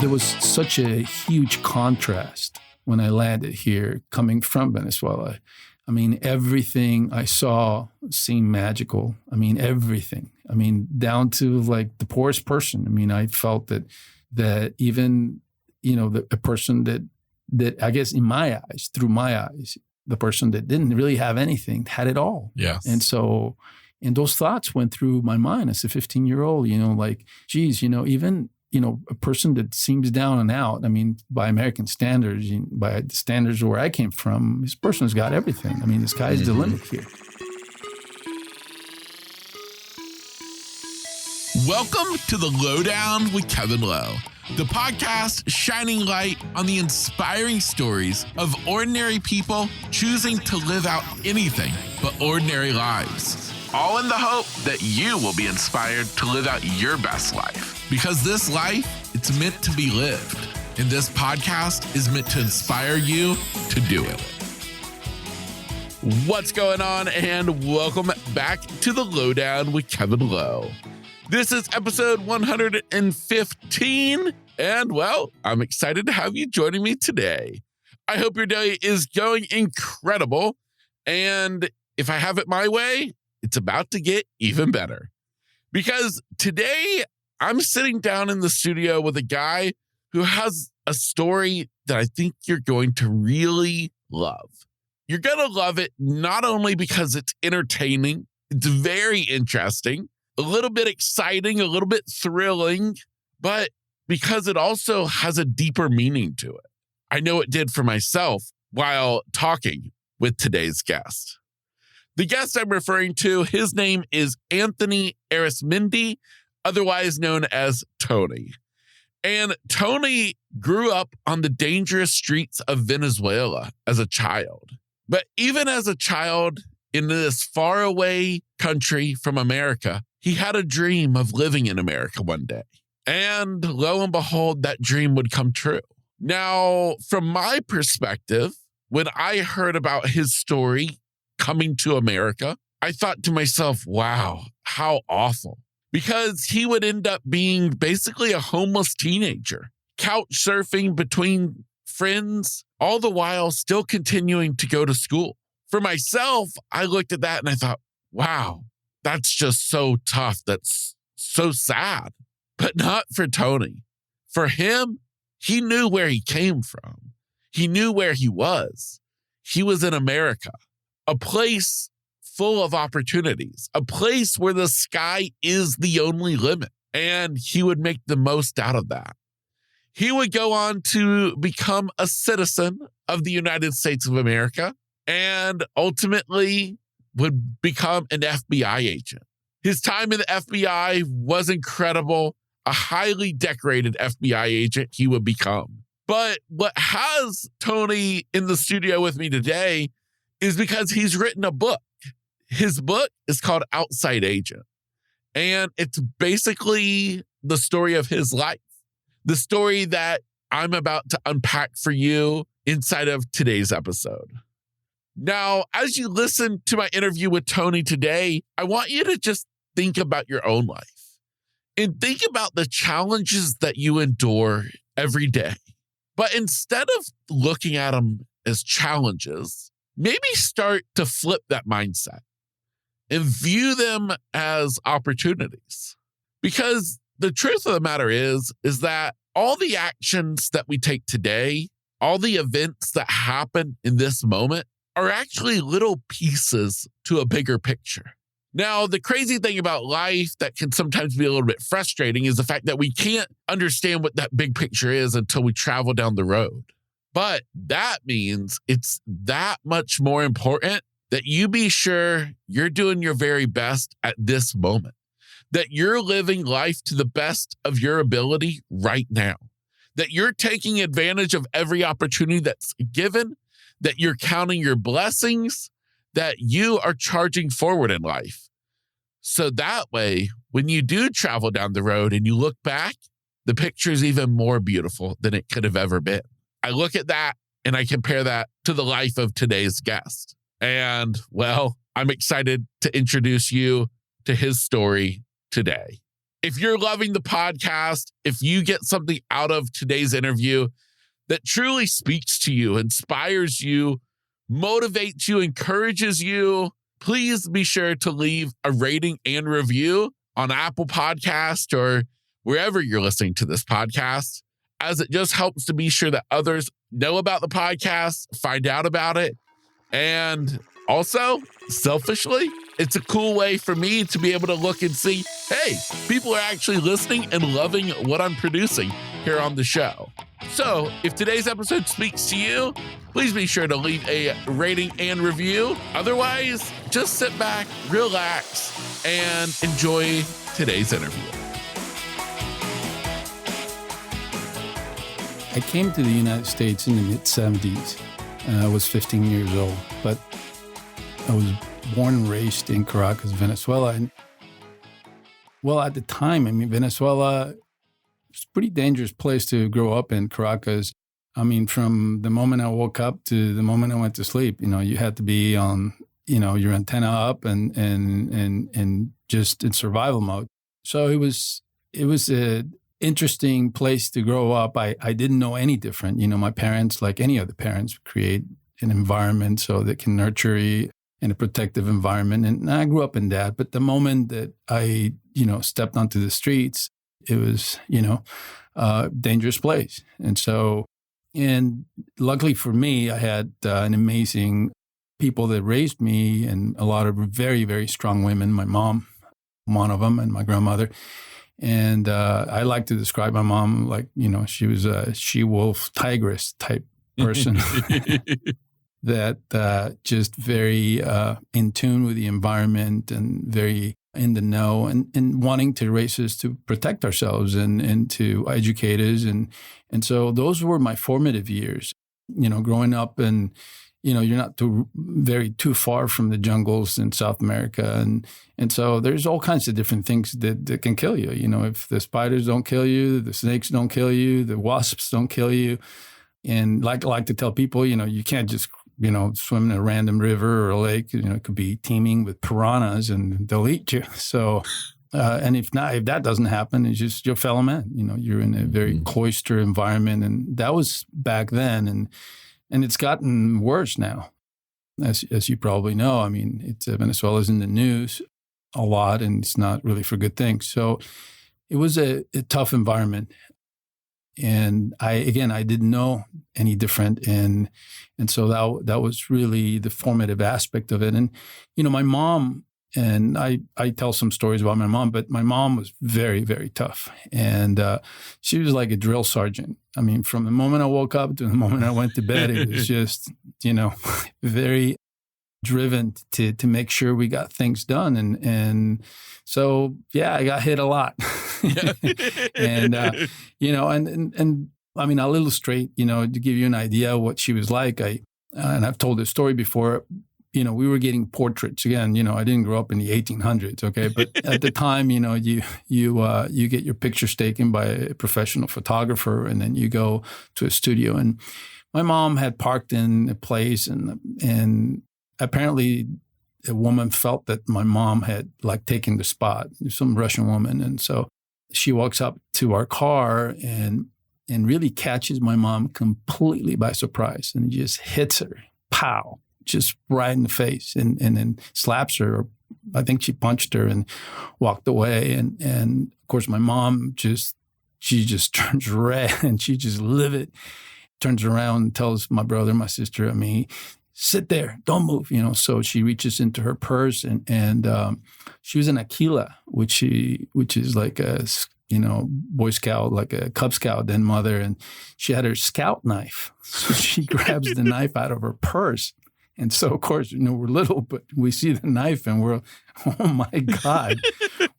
There was such a huge contrast when I landed here coming from Venezuela. I mean, everything I saw seemed magical. I mean, everything. I mean, down to like the poorest person. I mean, I felt that even, a person that I guess in my eyes, through my eyes, the person that didn't really have anything had it all. Yes. And those thoughts went through my mind as a 15-year-old, like, geez, even, a person that seems down and out, I mean, by American standards, by the standards where I came from, this person's got everything. I mean, the sky's the limit here. Welcome to The Lowdown with Kevin Lowe, the podcast shining light on the inspiring stories of ordinary people choosing to live out anything but ordinary lives. All in the hope that you will be inspired to live out your best life. Because this life, it's meant to be lived. And this podcast is meant to inspire you to do it. What's going on? And welcome back to The Lowdown with Kevin Lowe. This is episode 115. And well, I'm excited to have you joining me today. I hope your day is going incredible. And if I have it my way, it's about to get even better. Because today I'm sitting down in the studio with a guy who has a story that I think you're going to really love. You're going to love it not only because it's entertaining, it's very interesting, a little bit exciting, a little bit thrilling, but because it also has a deeper meaning to it. I know it did for myself while talking with today's guest. The guest I'm referring to, his name is Anthony Arismendi, otherwise known as Tony. And Tony grew up on the dangerous streets of Venezuela as a child. But even as a child in this faraway country from America, he had a dream of living in America one day. And lo and behold, that dream would come true. Now, from my perspective, when I heard about his story coming to America, I thought to myself, wow, how awful. Because he would end up being basically a homeless teenager, couch surfing between friends, all the while still continuing to go to school. For myself, I looked at that and I thought, wow, that's just so tough. That's so sad. But not for Tony. For him, he knew where he came from. He knew where he was. He was in America, a place full of opportunities, a place where the sky is the only limit. And he would make the most out of that. He would go on to become a citizen of the United States of America and ultimately would become an FBI agent. His time in the FBI was incredible, a highly decorated FBI agent he would become. But what has Tony in the studio with me today is because he's written a book. His book is called Outside Agent, and it's basically the story of his life, the story that I'm about to unpack for you inside of today's episode. Now, as you listen to my interview with Tony today, I want you to just think about your own life and think about the challenges that you endure every day. But instead of looking at them as challenges, maybe start to flip that mindset and view them as opportunities. Because the truth of the matter is that all the actions that we take today, all the events that happen in this moment are actually little pieces to a bigger picture. Now, the crazy thing about life that can sometimes be a little bit frustrating is the fact that we can't understand what that big picture is until we travel down the road. But that means it's that much more important that you be sure you're doing your very best at this moment, that you're living life to the best of your ability right now, that you're taking advantage of every opportunity that's given, that you're counting your blessings, that you are charging forward in life. So that way, when you do travel down the road and you look back, the picture is even more beautiful than it could have ever been. I look at that and I compare that to the life of today's guest. And well, I'm excited to introduce you to his story today. If you're loving the podcast, if you get something out of today's interview that truly speaks to you, inspires you, motivates you, encourages you, please be sure to leave a rating and review on Apple Podcast or wherever you're listening to this podcast, as it just helps to be sure that others know about the podcast, find out about it. And also, selfishly, it's a cool way for me to be able to look and see, hey, people are actually listening and loving what I'm producing here on the show. So if today's episode speaks to you, please be sure to leave a rating and review. Otherwise, just sit back, relax, and enjoy today's interview. I came to the United States in the mid-'70s. I was 15 years old, but I was born and raised in Caracas, Venezuela. And, well, at the time, Venezuela was a pretty dangerous place to grow up in, Caracas. From the moment I woke up to the moment I went to sleep, you had to be on, your antenna up and just in survival mode. So it was a interesting place to grow up. I didn't know any different. My parents, like any other parents, create an environment so they can nurture you in a protective environment. And I grew up in that. But the moment that I, stepped onto the streets, it was, a dangerous place. And luckily for me, I had an amazing people that raised me and a lot of very, very strong women. My mom, one of them, and my grandmother. And I like to describe my mom like, she was a she-wolf tigress type person that just very in tune with the environment and very in the know and wanting to raise us to protect ourselves and to educate us. And so those were my formative years, growing up and, you're not too far from the jungles in South America. And so there's all kinds of different things that can kill you. If the spiders don't kill you, the snakes don't kill you, the wasps don't kill you. And like I like to tell people, you can't just, swim in a random river or a lake. It could be teeming with piranhas and they'll eat you. So, and if that doesn't happen, it's just your fellow man. You're in a very cloistered environment. And that was back then. And it's gotten worse now, as you probably know. Venezuela's in the news a lot, and it's not really for good things. So it was a tough environment. And I didn't know any different. And so that was really the formative aspect of it. And, my mom, and I tell some stories about my mom, but my mom was very, very tough. And she was like a drill sergeant. From the moment I woke up to the moment I went to bed, it was just, very driven to make sure we got things done. And so, yeah, I got hit a lot. And, I'll illustrate, to give you an idea of what she was like. And I've told this story before. We were getting portraits again. I didn't grow up in the 1800s, okay? But at the time, you get your pictures taken by a professional photographer, and then you go to a studio. And my mom had parked in a place, and apparently a woman felt that my mom had taken the spot, some Russian woman, and so she walks up to our car and really catches my mom completely by surprise, and just hits her, pow. Just right in the face and then slaps her. I think she punched her and walked away. And of course, my mom she just turns red and she just livid, turns around and tells my brother, my sister, and me, sit there, don't move, So she reaches into her purse and she was an Aquila, which is like a, Boy Scout, like a Cub Scout then mother. And she had her scout knife. So she grabs the knife out of her purse. And so, of course, we're little, but we see the knife and we're, oh, my God,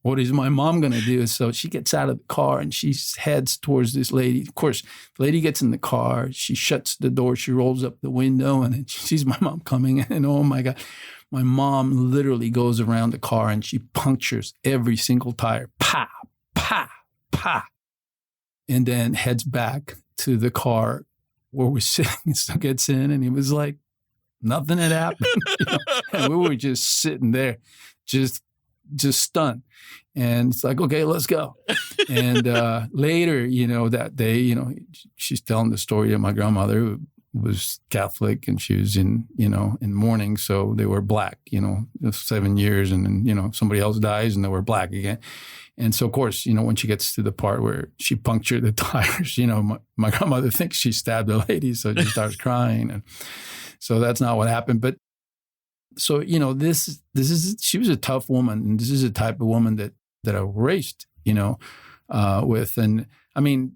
what is my mom going to do? So she gets out of the car and she heads towards this lady. Of course, the lady gets in the car. She shuts the door. She rolls up the window and then she sees my mom coming. And, oh, my God, my mom literally goes around the car and she punctures every single tire. Pa, pa, pa. And then heads back to the car where we're sitting. So gets in and he was like, nothing had happened. And we were just sitting there, just just stunned. And it's like, okay, let's go. And later, that day, she's telling the story of my grandmother who was Catholic, and she was in mourning. So they were black, 7 years, and then, somebody else dies and they were black again. And so, of course, when she gets to the part where she punctured the tires, my grandmother thinks she stabbed a lady, so she starts crying. And so that's not what happened. But so, this is, she was a tough woman, and this is a type of woman that I was raised, with. And I mean,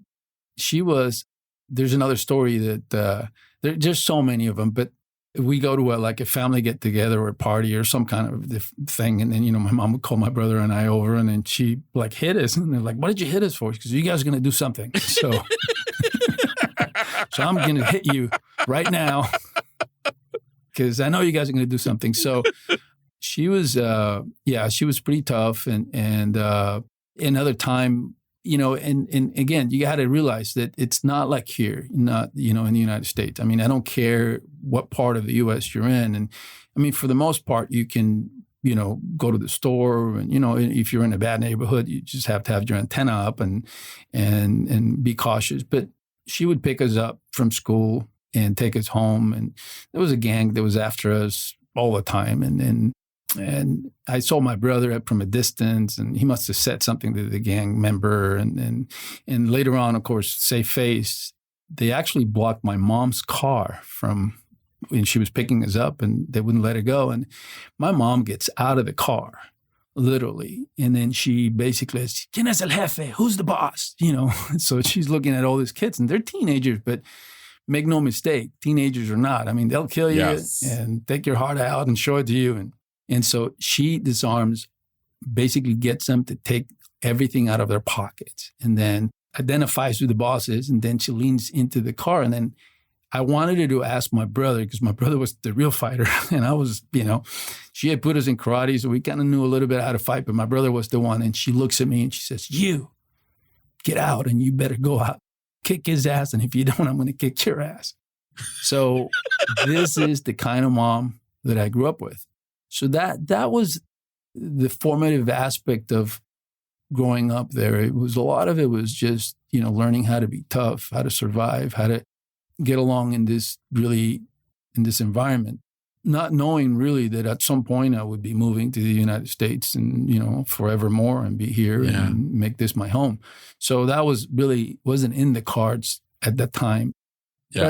there's another story that there's so many of them, but we go to a family get together or a party or some kind of thing. And then, my mom would call my brother and I over, and then she hit us. And they're like, what did you hit us for? Because you guys are going to do something. So, so I'm going to hit you right now because I know you guys are going to do something. So she was, she was pretty tough. And another time, and again, you got to realize that it's not like here, not, in the United States. I mean, I don't care what part of the U.S. you're in. And I mean, for the most part, you can, go to the store and, if you're in a bad neighborhood, you just have to have your antenna up and be cautious. But she would pick us up from school and take us home. And there was a gang that was after us all the time. And I saw my brother from a distance, and he must have said something to the gang member. And later on, of course, save face, they actually blocked my mom's car from when she was picking us up, and they wouldn't let her go. And my mom gets out of the car, literally. And then she basically says, ¿Quién es el jefe? Who's the boss? So she's looking at all these kids, and they're teenagers, but make no mistake, teenagers or not, I mean, they'll kill you and take your heart out and show it to you. And so she disarms, basically gets them to take everything out of their pockets, and then identifies who the boss is. And then she leans into the car. And then I wanted her to ask my brother, because my brother was the real fighter. And I was, she had put us in karate, so we kind of knew a little bit how to fight. But my brother was the one. And she looks at me and she says, you get out, and you better go out, kick his ass. And if you don't, I'm going to kick your ass. So this is the kind of mom that I grew up with. So that was the formative aspect of growing up there. A lot of it was just, learning how to be tough, how to survive, how to get along in this environment, not knowing really that at some point I would be moving to the United States and, forevermore, and be here and make this my home. So that wasn't in the cards at that time. Yeah.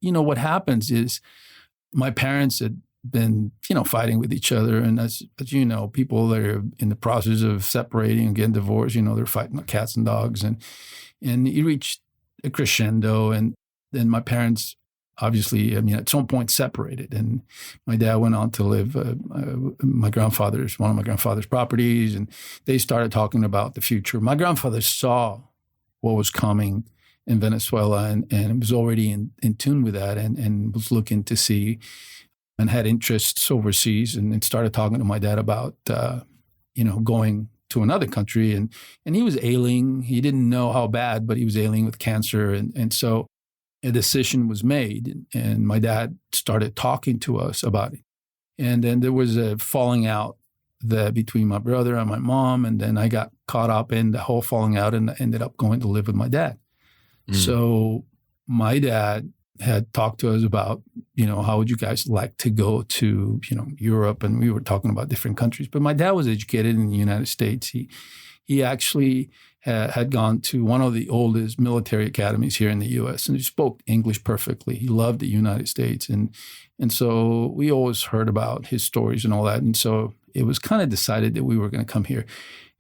But, what happens is my parents had been, fighting with each other. And as people that are in the process of separating and getting divorced, they're fighting like cats and dogs. And it reached a crescendo. And then my parents, obviously, at some point separated. And my dad went on to live one of my grandfather's properties. And they started talking about the future. My grandfather saw what was coming in Venezuela and was already in tune with that and was looking to see and had interests overseas, and started talking to my dad about, going to another country. And he was ailing. He didn't know how bad, but he was ailing with cancer. And so a decision was made, and my dad started talking to us about it. And then there was a falling out between my brother and my mom. And then I got caught up in the whole falling out and ended up going to live with my dad. So my dad had talked to us about, how would you guys like to go to, Europe? And we were talking about different countries. But my dad was educated in the United States. He actually had gone to one of the oldest military academies here in the U.S. and he spoke English perfectly. He loved the United States. And so we always heard about his stories and all that. And so it was kind of decided that we were going to come here.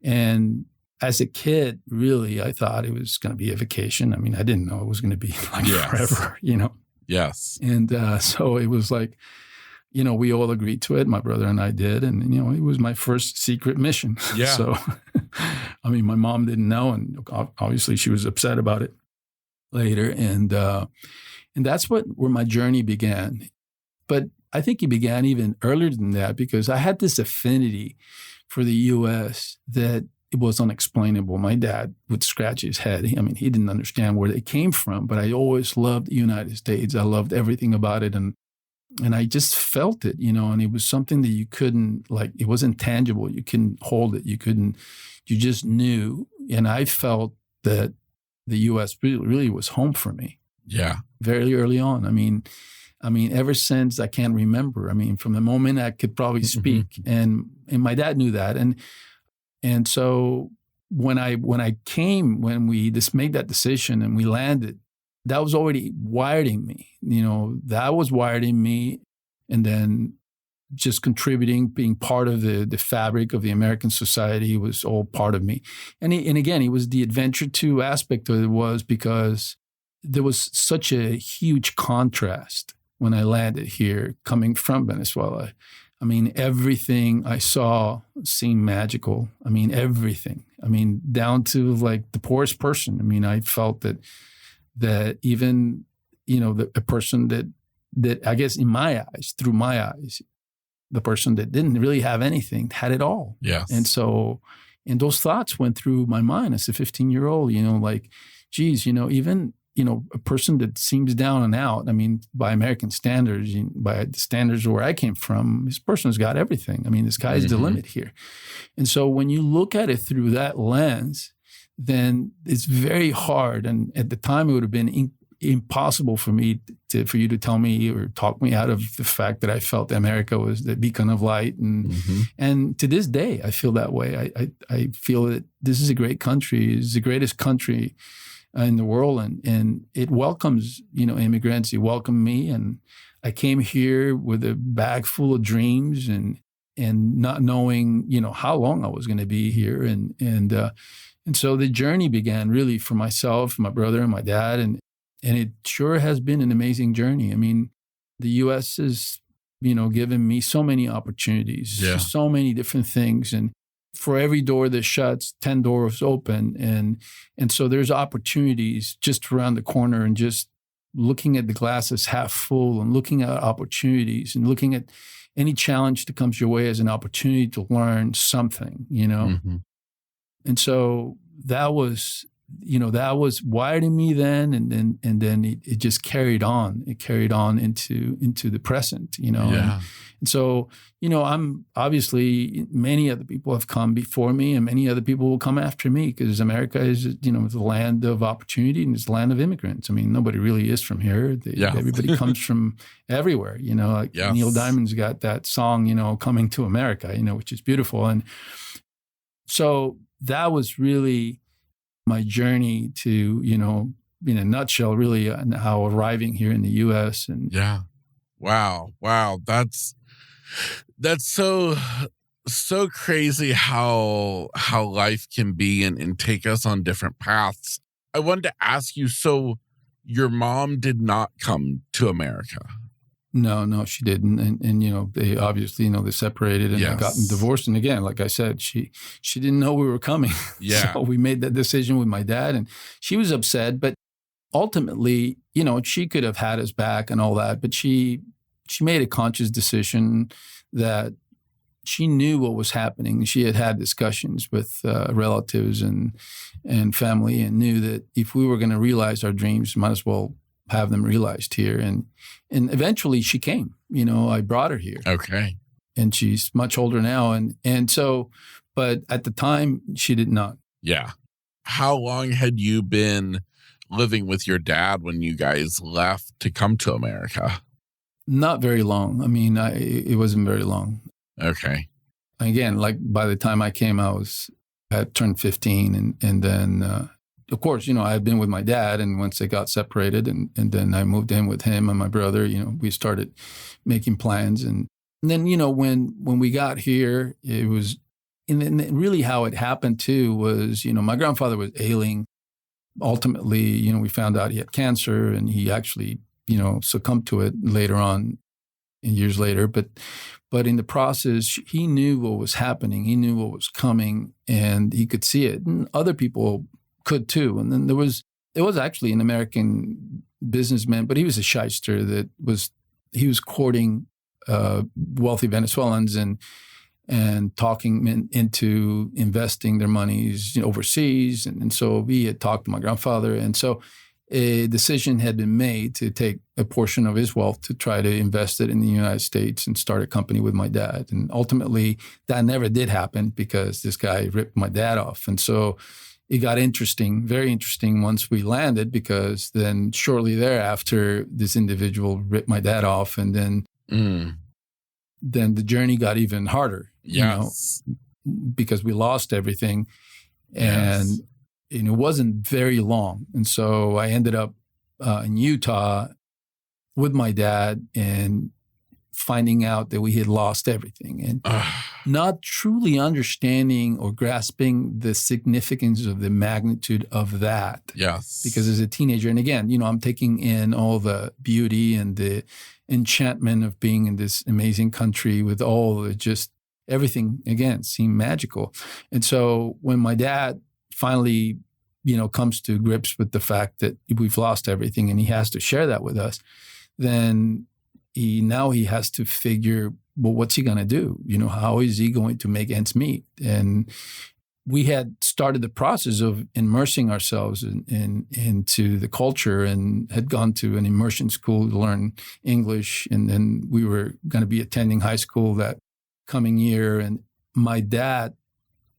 And as a kid, really, I thought it was going to be a vacation. I mean, I didn't know it was going to be forever, Yes. And so it was like, we all agreed to it. My brother and I did. And, it was my first secret mission. Yeah. So, I mean, my mom didn't know. And obviously she was upset about it later. And that's where my journey began. But I think it began even earlier than that because I had this affinity for the U.S. that it was unexplainable. My dad would scratch his head. He didn't understand where they came from, but I always loved the United States. I loved everything about it. And And I just felt it, and it was something that you couldn't, like, it wasn't tangible. You couldn't hold it. You just knew. And I felt that the U.S. really was home for me. Yeah. Very early on. I mean, ever since I can't remember. I mean, from the moment I could probably speak, and my dad knew that. And so when when we just made that decision and we landed, that was already wired in me. That was wired in me. And then just contributing, being part of the fabric of the American society was all part of me. And again, it was the adventure too aspect of it, was because there was such a huge contrast when I landed here coming from Venezuela. I mean, everything I saw seemed magical. I mean, everything. I mean, down to like the poorest person. I mean, I felt that even, a person that I guess in my eyes, through my eyes, the person that didn't really have anything had it all. Yes. And those thoughts went through my mind as a 15-year-old, like, geez, even, a person that seems down and out, I mean, by American standards, by the standards where I came from, this person's got everything. I mean, the sky's the limit here. And so when you look at it through that lens, then it's very hard. And at the time, it would have been impossible for you to tell me or talk me out of the fact that I felt America was the beacon of light. And to this day, I feel that way. I feel that this is a great country. It's the greatest country in the world. And it welcomes, immigrants. It welcomed me. And I came here with a bag full of dreams and not knowing, how long I was going to be here. And so the journey began really for myself, my brother, and my dad. And it sure has been an amazing journey. I mean, the U.S. has, given me so many opportunities, so many different things. And for every door that shuts, 10 doors open. And so there's opportunities just around the corner, and just looking at the glass as half full and looking at opportunities and looking at any challenge that comes your way as an opportunity to learn something, And so that was wired in me then, and then it just carried on. It carried on into the present, Yeah. And so, I'm obviously, many other people have come before me, and many other people will come after me, because America is, the land of opportunity, and it's the land of immigrants. I mean, nobody really is from here. Everybody comes from everywhere, like Neil Diamond's got that song, Coming to America, which is beautiful. And so that was really my journey to, in a nutshell, really, how arriving here in the U.S. And wow, that's so crazy how life can be and take us on different paths. I wanted to ask you, so your mom did not come to America? No, she didn't. And they obviously, they separated and had gotten divorced. And again, like I said, she didn't know we were coming. Yeah. So we made that decision with my dad, and she was upset. But ultimately, she could have had us back and all that. But she made a conscious decision that she knew what was happening. She had discussions with relatives and family, and knew that if we were going to realize our dreams, might as well have them realized here. And eventually she came, I brought her here. Okay. And she's much older now. And so, but at the time she did not. Yeah. How long had you been living with your dad when you guys left to come to America? Not very long. I mean, it wasn't very long. Okay. Again, like by the time I came, I had turned 15, and then, of course, I had been with my dad, and once they got separated, and then I moved in with him and my brother, we started making plans. And then, when we got here, it was, and then really how it happened too was, my grandfather was ailing. Ultimately, we found out he had cancer, and he actually, succumbed to it later on, years later. But in the process, he knew what was happening. He knew what was coming, and he could see it. And other people could too. And then there was actually an American businessman, but he was a shyster he was courting wealthy Venezuelans and talking into investing their monies overseas. And so he had talked to my grandfather. And so a decision had been made to take a portion of his wealth to try to invest it in the United States and start a company with my dad. And ultimately, that never did happen because this guy ripped my dad off. And so it got interesting, very interesting once we landed, because then shortly thereafter, this individual ripped my dad off. And then the journey got even harder, Yes. because we lost everything. Yes. And it wasn't very long. And so I ended up in Utah with my dad and finding out that we had lost everything and not truly understanding or grasping the significance of the magnitude of that. Yes. Because as a teenager, and again, I'm taking in all the beauty and the enchantment of being in this amazing country with all the just everything, again, seemed magical. And so when my dad finally, comes to grips with the fact that we've lost everything and he has to share that with us, then he has to figure, well, what's he going to do? How is he going to make ends meet? And we had started the process of immersing ourselves into the culture and had gone to an immersion school to learn English. And then we were going to be attending high school that coming year. And my dad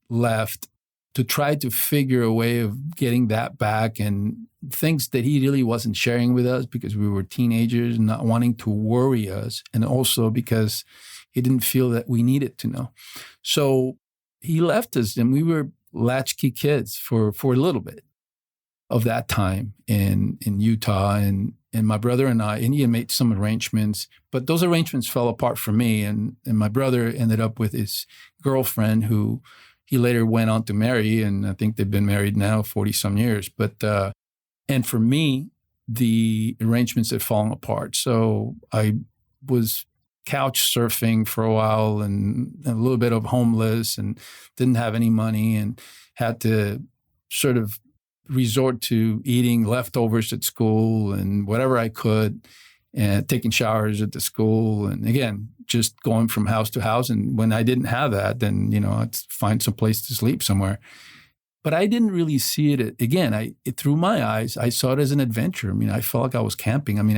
left to try to figure a way of getting that back, and things that he really wasn't sharing with us because we were teenagers, not wanting to worry us, and also because he didn't feel that we needed to know. So he left us, and we were latchkey kids for a little bit of that time in Utah. And my brother and I, and he had made some arrangements, but those arrangements fell apart for me. And my brother ended up with his girlfriend, who he later went on to marry, and I think they've been married now 40-some years. But and for me, the arrangements had fallen apart. So I was couch surfing for a while and a little bit of homeless and didn't have any money and had to sort of resort to eating leftovers at school and whatever I could and taking showers at the school. And again, just going from house to house. And when I didn't have that, then, I'd find some place to sleep somewhere. But I didn't really see it. Again, through my eyes, I saw it as an adventure. I mean, I felt like I was camping. I mean,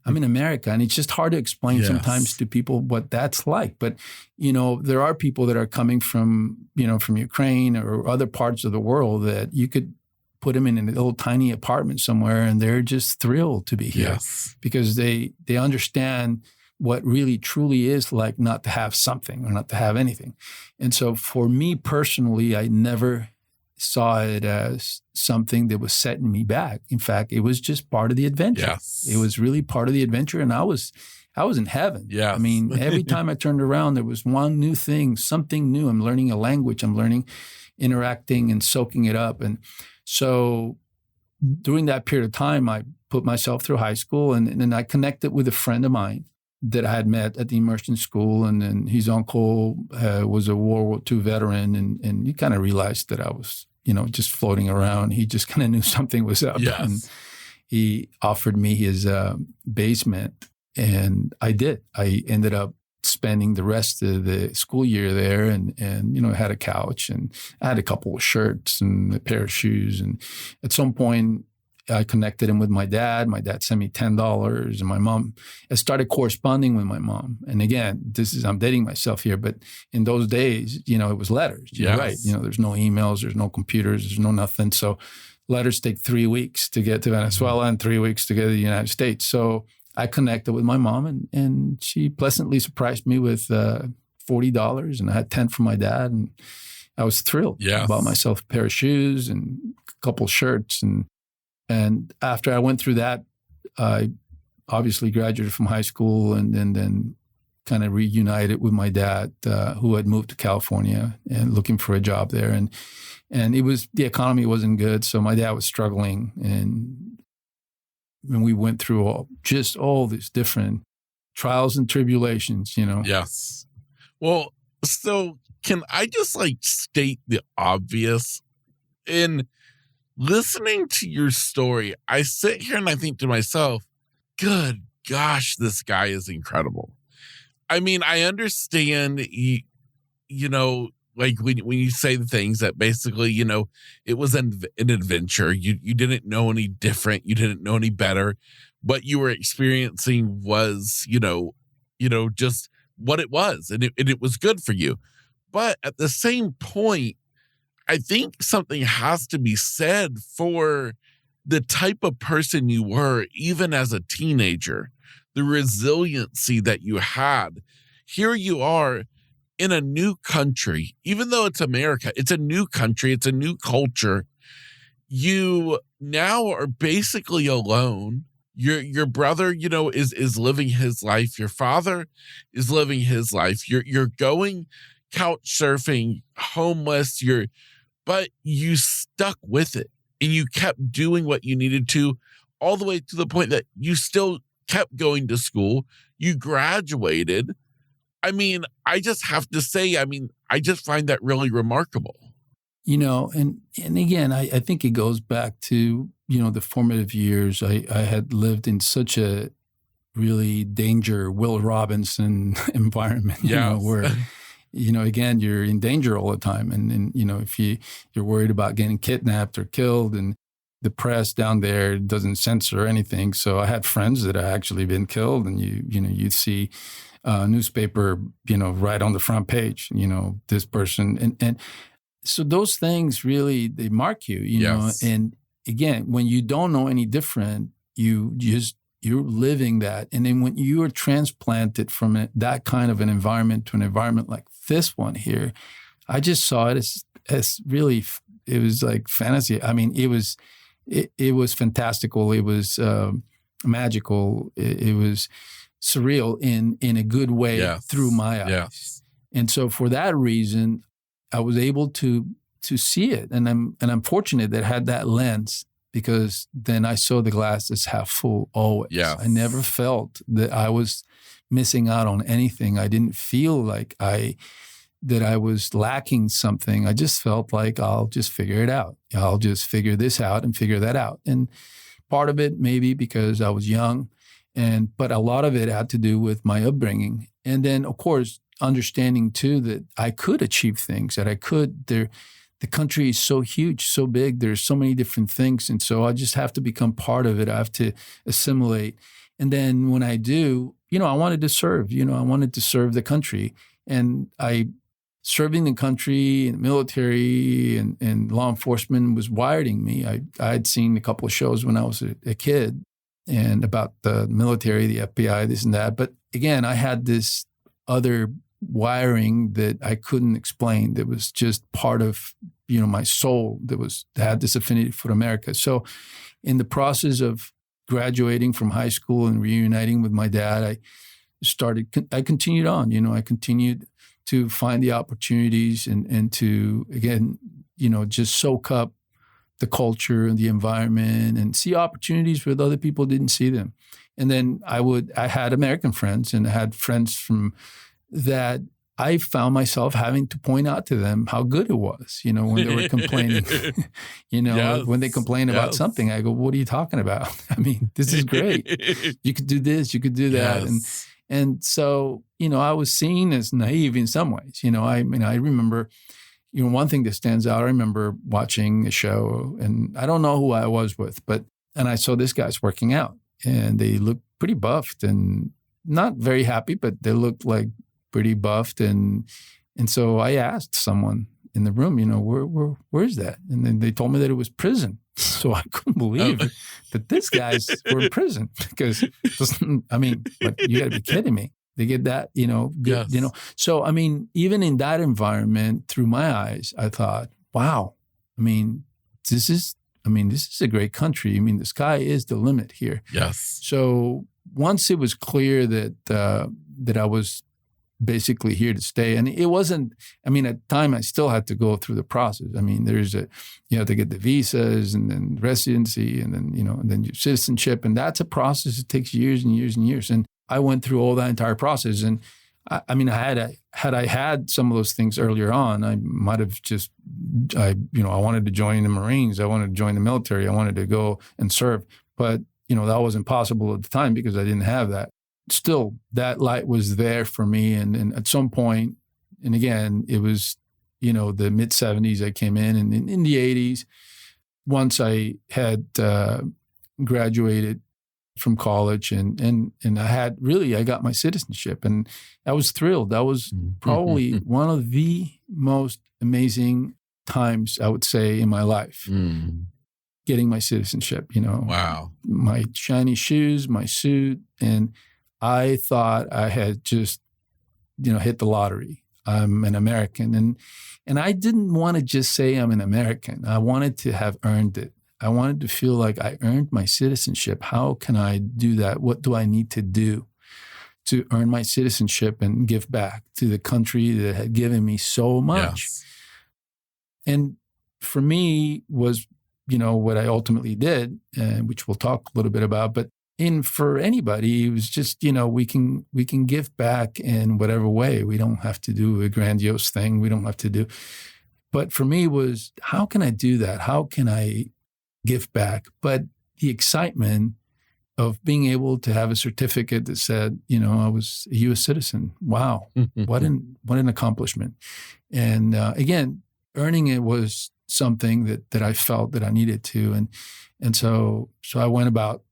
I'm in America, and it's just hard to explain sometimes to people what that's like. But, there are people that are coming from Ukraine or other parts of the world that you could put them in a little tiny apartment somewhere, and they're just thrilled to be here because they understand what really truly is like not to have something or not to have anything. And so for me personally, I never saw it as something that was setting me back. In fact, it was just part of the adventure. Yes. It was really part of the adventure, and I was in heaven. Yes. I mean, every time I turned around, there was one new thing, something new. I'm learning a language. I'm learning, interacting and soaking it up. And so during that period of time, I put myself through high school, and then I connected with a friend of mine that I had met at the immersion school. And then his uncle was a World War II veteran, and he kind of realized that I was, just floating around. He just kind of knew something was up. Yes. And he offered me his basement, and I did. I ended up spending the rest of the school year there, and I had a couch, and I had a couple of shirts and a pair of shoes. And at some point, I connected him with my dad. My dad sent me $10, and my mom, I started corresponding with my mom. And again, I'm dating myself here, but in those days, it was letters. You're right. There's no emails, there's no computers, there's no nothing. So letters take 3 weeks to get to Venezuela and 3 weeks to get to the United States. So I connected with my mom, and she pleasantly surprised me with $40, and I had 10 from my dad, and I was thrilled. I bought myself a pair of shoes and a couple shirts, and after I went through that, I obviously graduated from high school, and then kind of reunited with my dad, who had moved to California and looking for a job there, and the economy wasn't good, so my dad was struggling, and we went through all these different trials and tribulations, Yes. Well, so can I just state the obvious? In listening to your story, I sit here and I think to myself, good gosh, this guy is incredible. I mean, I understand, like when you say the things that basically, it was an adventure. You didn't know any different. You didn't know any better. What you were experiencing was, just what it was, and it was good for you. But at the same point, I think something has to be said for the type of person you were, even as a teenager, the resiliency that you had. Here you are in a new country, even though it's America, it's a new country, it's a new culture. You now are basically alone. Your brother, is living his life. Your father is living his life. You're going couch surfing, homeless, but you stuck with it and you kept doing what you needed to, all the way to the point that you still kept going to school. You graduated. I mean, I just have to say, I just find that really remarkable. And again, I think it goes back to, the formative years. I had lived in such a really Will Robinson environment, where, again, you're in danger all the time. And if you're worried about getting kidnapped or killed, and the press down there doesn't censor anything. So I had friends that had actually been killed, and you'd see newspaper, right on the front page, this person. And so those things really, they mark you, Yes. And again, when you don't know any different, you're living that. And then when you are transplanted from that kind of an environment to an environment like this one here, I just saw it as really, it was like fantasy. I mean, it was fantastical. It was magical. It was surreal in a good way. Yes. Through my eyes. Yes. And so for that reason, I was able to see it. And I'm fortunate that I had that lens, because then I saw the glass as half full always. Yes. I never felt that I was missing out on anything. I didn't feel like that I was lacking something. I just felt like I'll just figure it out. I'll just figure this out and figure that out. And part of it maybe because I was young, but a lot of it had to do with my upbringing. And then, of course, understanding too that I could achieve things, that I could. The country is so huge, so big. There's so many different things. And so I just have to become part of it. I have to assimilate. And then when I do, I wanted to serve. I wanted to serve the country. And serving the country and military and law enforcement was wiring me. I had seen a couple of shows when I was a kid and about the military, the FBI, this and that. But again, I had this other wiring that I couldn't explain, that was just part of, my soul, that had this affinity for America. So in the process of graduating from high school and reuniting with my dad, I continued on, I continued to find the opportunities and to, again, just soak up the culture and the environment and see opportunities where other people didn't see them. And then I had American friends, and I had friends from that I found myself having to point out to them how good it was, when they were complaining, Yes. when they complain about something, I go, what are you talking about? I mean, this is great. You could do this, you could do that. Yes. And so, I was seen as naive in some ways. I remember, one thing that stands out, I remember watching a show, and I don't know who I was with, and I saw this guy's working out, and they looked pretty buffed and not very happy, but they looked like pretty buffed. And so I asked someone in the room, where is that? And then they told me that it was prison. So I couldn't believe that these guys were in prison, because you got to be kidding me. They get that, good, Yes. So, even in that environment, through my eyes, I thought, wow, this is a great country. The sky is the limit here. Yes. So once it was clear that I was basically here to stay, and it wasn't, at the time I still had to go through the process. You have to get the visas and then residency and then your citizenship. And that's a process. It takes years and years and years. And I went through all that entire process. And had I had some of those things earlier on, I might have just, I wanted to join the Marines. I wanted to join the military. I wanted to go and serve. But, that wasn't possible at the time because I didn't have that. Still, that light was there for me. And at some point, and again, it was, the mid-'70s I came in, and in the '80s, once I had graduated from college and I got my citizenship, and I was thrilled. That was probably one of the most amazing times, I would say, in my life. Getting my citizenship, Wow. My shiny shoes, my suit, and I thought I had just, hit the lottery. I'm an American, and I didn't want to just say I'm an American. I wanted to have earned it. I wanted to feel like I earned my citizenship. How can I do that? What do I need to do to earn my citizenship and give back to the country that had given me so much? Yes. And for me was, what I ultimately did, which we'll talk a little bit about. But for anybody, it was just, we can give back in whatever way. We don't have to do a grandiose thing. We don't have to do. But for me was, how can I do that? How can I give back? But the excitement of being able to have a certificate that said, I was a U.S. citizen. Wow, what an accomplishment! And again, earning it was something that I felt that I needed to, and so I went about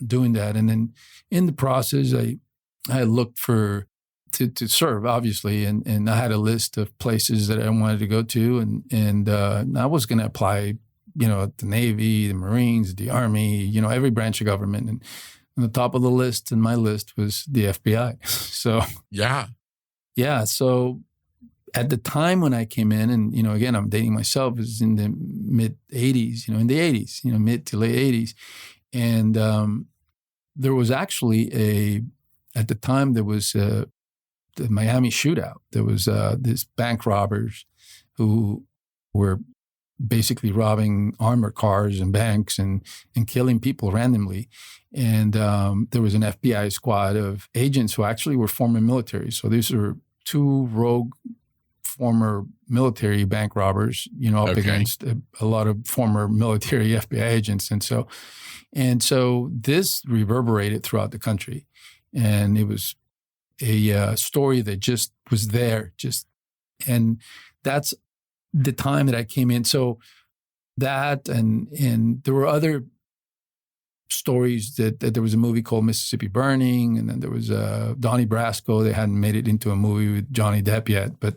doing that. And then in the process, I looked to serve, obviously, and I had a list of places that I wanted to go to, and I was going to apply. The Navy, the Marines, the Army, every branch of government. And on the top of the list, and my list was the FBI. So, yeah. So at the time when I came in, and, again, I'm dating myself, it was in the mid-'80s, mid to late '80s. And there was actually at the time, there was the Miami shootout. There was this bank robbers who were basically robbing armored cars and banks and killing people randomly. And there was an FBI squad of agents who actually were former military. So these were two rogue former military bank robbers, up against a lot of former military FBI agents. And so this reverberated throughout the country. And it was a story that just was there. And that's the time that I came in. So that, and there were other stories that there was a movie called Mississippi Burning, and then there was Donnie Brasco. They hadn't made it into a movie with Johnny Depp yet, but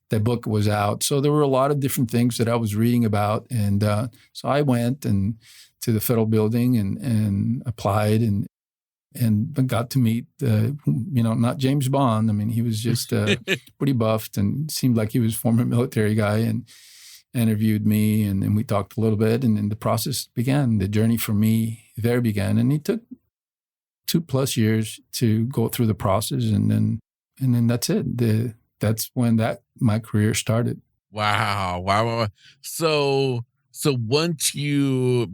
that book was out. So there were a lot of different things that I was reading about. And so I went to the federal building and applied and got to meet, not James Bond. I mean, he was just pretty buffed and seemed like he was a former military guy, and interviewed me, and we talked a little bit, and then the process began. The journey for me there began, and it took 2+ years to go through the process, and then that's it. That's when my career started. Wow. So once you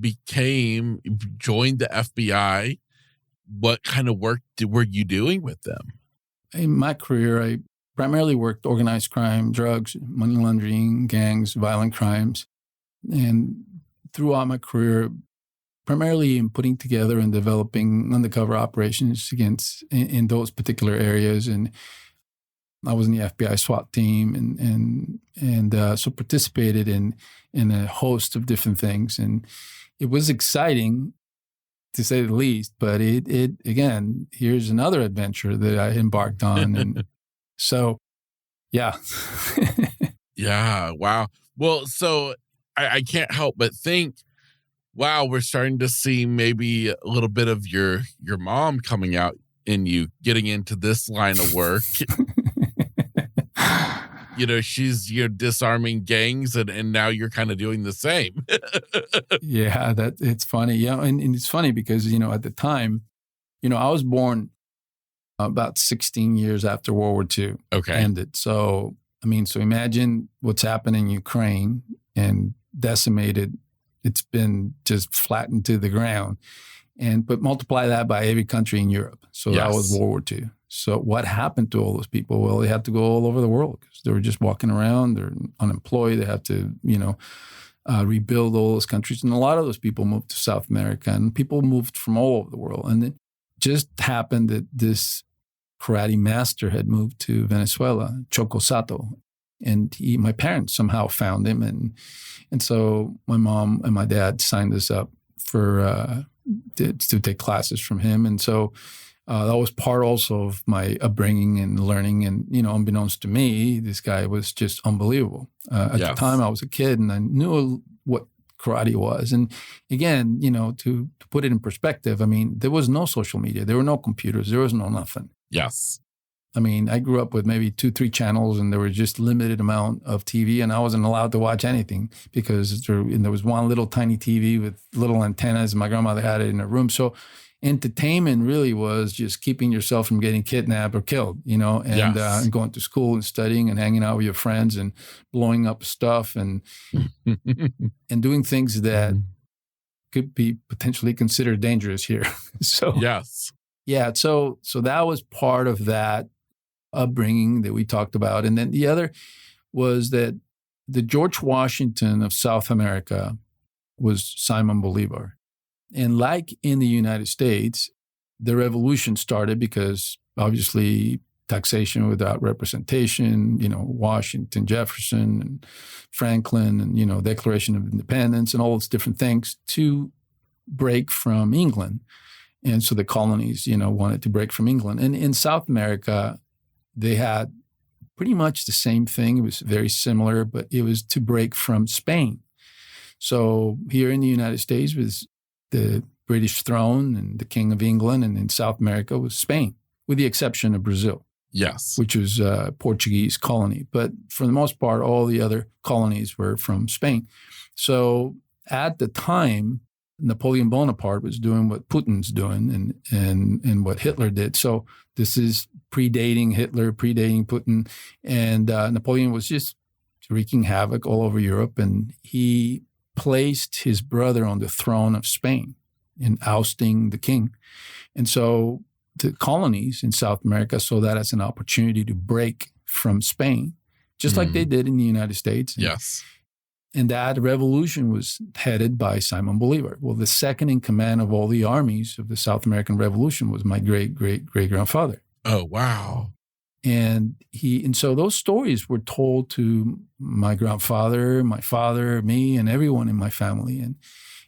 joined the FBI, what kind of work were you doing with them? In my career, I primarily worked organized crime, drugs, money laundering, gangs, violent crimes. And throughout my career, primarily in putting together and developing undercover operations in those particular areas. And I was in the FBI SWAT team and so participated in a host of different things. And it was exciting, to say the least, but it again, here's another adventure that I embarked on. And so, yeah. Yeah. Wow. Well, so I can't help but think, wow, we're starting to see maybe a little bit of your mom coming out in you, getting into this line of work. She's disarming gangs, and now you're kind of doing the same. Yeah, it's funny. Yeah, and it's funny because, at the time, I was born about 16 years after World War II ended. So, so imagine what's happened in Ukraine and decimated. It's been just flattened to the ground. But multiply that by every country in Europe. So that was World War II. So what happened to all those people? Well, they had to go all over the world because they were just walking around. They're unemployed. They have to, rebuild all those countries. And a lot of those people moved to South America, and people moved from all over the world. And it just happened that this karate master had moved to Venezuela, Choco Sato. And my parents somehow found him. And so my mom and my dad signed us up for to take classes from him. And so that was part also of my upbringing and learning. And, unbeknownst to me, this guy was just unbelievable. At the time, I was a kid and I knew what karate was. And again, to put it in perspective, I mean, there was no social media. There were no computers. There was no nothing. Yes. I mean, I grew up with maybe 2-3 channels and there was just limited amount of TV and I wasn't allowed to watch anything because there was one little tiny TV with little antennas and my grandmother had it in her room. So entertainment really was just keeping yourself from getting kidnapped or killed, and going to school and studying and hanging out with your friends and blowing up stuff and and doing things that could be potentially considered dangerous here. So yeah, so that was part of that upbringing that we talked about. And then the other was that the George Washington of South America was Simon Bolivar. And like in the United States, the revolution started because obviously taxation without representation, Washington, Jefferson, and Franklin, and, Declaration of Independence and all those different things to break from England. And so the colonies, wanted to break from England. And in South America, they had pretty much the same thing. It was very similar, but it was to break from Spain. So here in the United States was the British throne and the King of England, and in South America was Spain, with the exception of Brazil. Yes. Which was a Portuguese colony. But for the most part, all the other colonies were from Spain. So at the time, Napoleon Bonaparte was doing what Putin's doing and what Hitler did. So this is predating Hitler, predating Putin. And Napoleon was just wreaking havoc all over Europe. And he placed his brother on the throne of Spain in ousting the king. And so the colonies in South America saw that as an opportunity to break from Spain, just like they did in the United States. Yes. And that revolution was headed by Simon Bolivar. Well, the second in command of all the armies of the South American Revolution was my great-great-great-grandfather. Oh, wow. And so those stories were told to my grandfather, my father, me, and everyone in my family.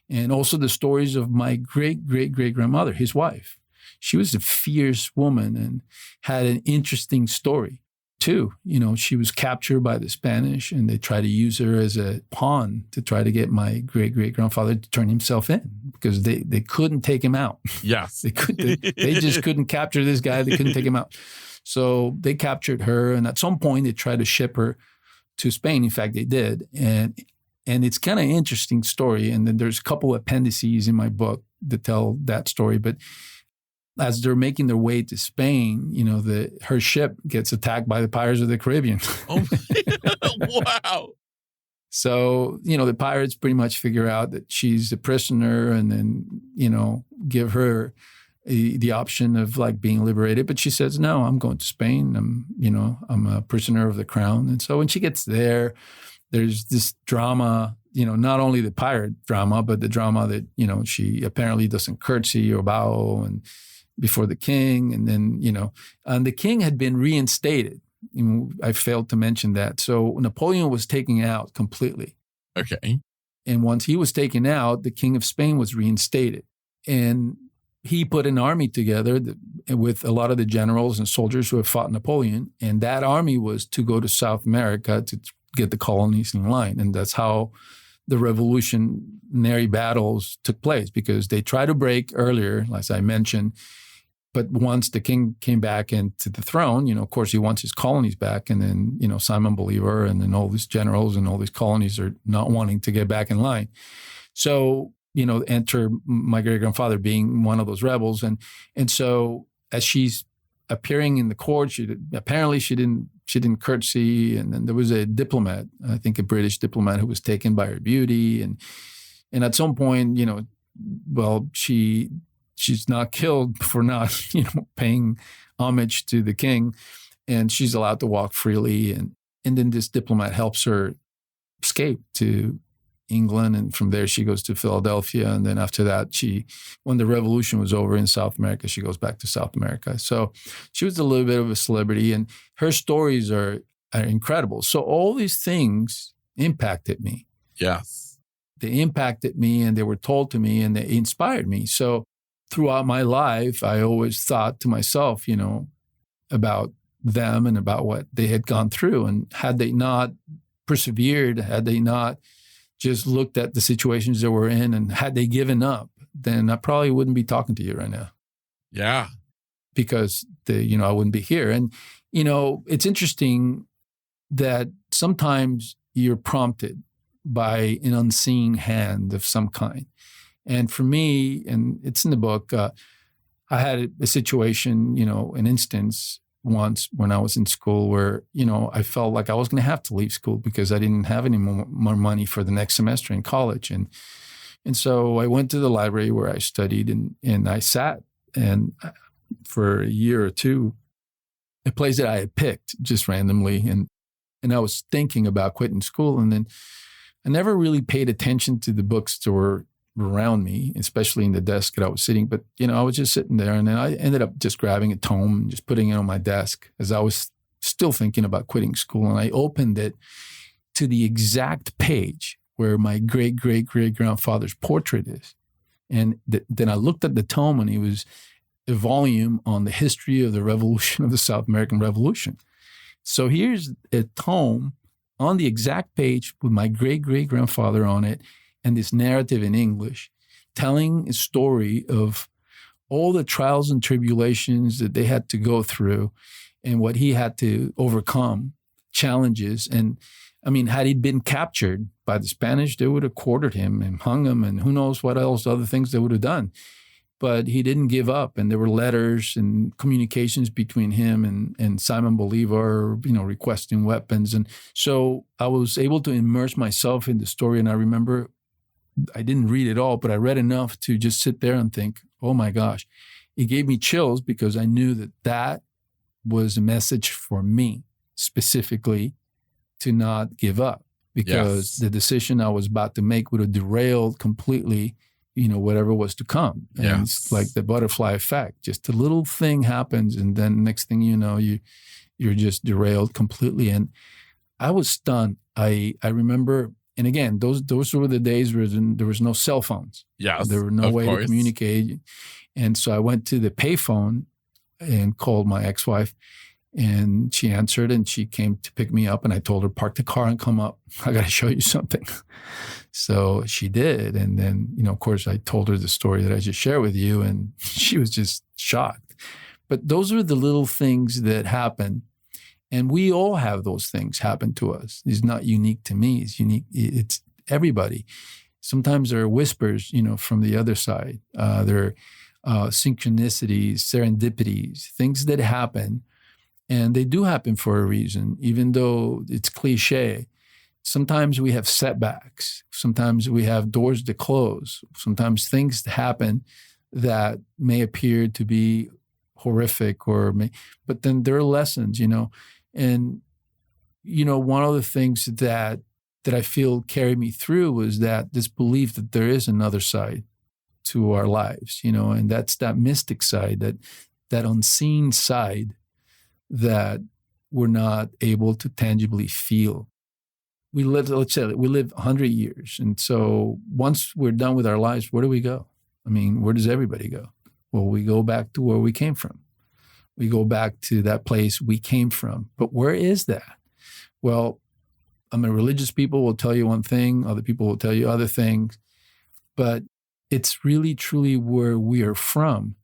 And also the stories of my great-great-great-grandmother, his wife. She was a fierce woman and had an interesting story. Too, she was captured by the Spanish and they tried to use her as a pawn to try to get my great-great-grandfather to turn himself in because they couldn't take him out. Yes. They just couldn't capture this guy. They couldn't take him out. So they captured her. And at some point they tried to ship her to Spain. In fact, they did. And it's kind of an interesting story. And then there's a couple of appendices in my book that tell that story. But as they're making their way to Spain, her ship gets attacked by the Pirates of the Caribbean. Oh, wow. So, the pirates pretty much figure out that she's a prisoner and then, give her the option of like being liberated. But she says, no, I'm going to Spain. I'm a prisoner of the crown. And so when she gets there, there's this drama, not only the pirate drama, but the drama that, she apparently doesn't curtsy or bow and before the king. And then, and the king had been reinstated. I failed to mention that. So Napoleon was taken out completely. Okay. And once he was taken out, the King of Spain was reinstated. And he put an army together with a lot of the generals and soldiers who had fought Napoleon. And that army was to go to South America to get the colonies in line. And that's how the revolutionary battles took place, because they tried to break earlier, as I mentioned. But once the king came back into the throne, of course, he wants his colonies back. And then, Simon Bolivar and then all these generals and all these colonies are not wanting to get back in line. So, enter my great-grandfather being one of those rebels. And so as she's appearing in the court, she didn't curtsy. And then there was a diplomat, I think a British diplomat, who was taken by her beauty. And at some point, she's not killed for not, paying homage to the king, and she's allowed to walk freely. And then this diplomat helps her escape to England, and from there she goes to Philadelphia. And then after that, when the revolution was over in South America, she goes back to South America. So she was a little bit of a celebrity, and her stories are are incredible. So all these things impacted me. Yes. They impacted me and they were told to me and they inspired me. So throughout my life, I always thought to myself, about them and about what they had gone through. And had they not persevered, had they not just looked at the situations they were in, and had they given up, then I probably wouldn't be talking to you right now. Yeah. Because I wouldn't be here. And, it's interesting that sometimes you're prompted by an unseen hand of some kind. And for me, and it's in the book, I had a situation, an instance once when I was in school where, I felt like I was going to have to leave school because I didn't have any more money for the next semester in college. And so I went to the library where I studied and I sat and for a year or two, a place that I had picked just randomly. And I was thinking about quitting school. And then I never really paid attention to the books that were around me, especially in the desk that I was sitting. But, I was just sitting there and then I ended up just grabbing a tome and just putting it on my desk as I was still thinking about quitting school. And I opened it to the exact page where my great-great-great-grandfather's portrait is. And then I looked at the tome and it was a volume on the history of the revolution of the South American Revolution. So here's a tome on the exact page with my great-great-grandfather on it and this narrative in English, telling a story of all the trials and tribulations that they had to go through and what he had to overcome, challenges. And I mean, had he been captured by the Spanish, they would have quartered him and hung him and who knows what else, other things they would have done. But he didn't give up. And there were letters and communications between him and Simon Bolivar, requesting weapons. And so I was able to immerse myself in the story. And I remember I didn't read it all, but I read enough to just sit there and think, oh my gosh. It gave me chills because I knew that was a message for me specifically to not give up, because the decision I was about to make would have derailed completely whatever was to come. And it's like the butterfly effect. Just a little thing happens and then next thing you know, you're just derailed completely. And I was stunned. I remember, and again, those were the days where there was no cell phones. Yes, there were no way to communicate. And so I went to the payphone and called my ex-wife and she answered and she came to pick me up and I told her, park the car and come up. I got to show you something. So she did. And then, of course, I told her the story that I just shared with you and she was just shocked. But those are the little things that happen. And we all have those things happen to us. It's not unique to me. It's unique. It's everybody. Sometimes there are whispers, from the other side. There are synchronicities, serendipities, things that happen. And they do happen for a reason, even though it's cliche. Sometimes we have setbacks. Sometimes we have doors to close. Sometimes things happen that may appear to be horrific but then there are lessons, And, one of the things that I feel carried me through was that this belief that there is another side to our lives, and that's that mystic side, that unseen side that we're not able to tangibly feel. Let's say we live 100 years. And so once we're done with our lives, where do we go? I mean, where does everybody go? Well, we go back to where we came from. We go back to that place we came from. But where is that? Well, religious people will tell you one thing, other people will tell you other things, but it's really, truly where we are from.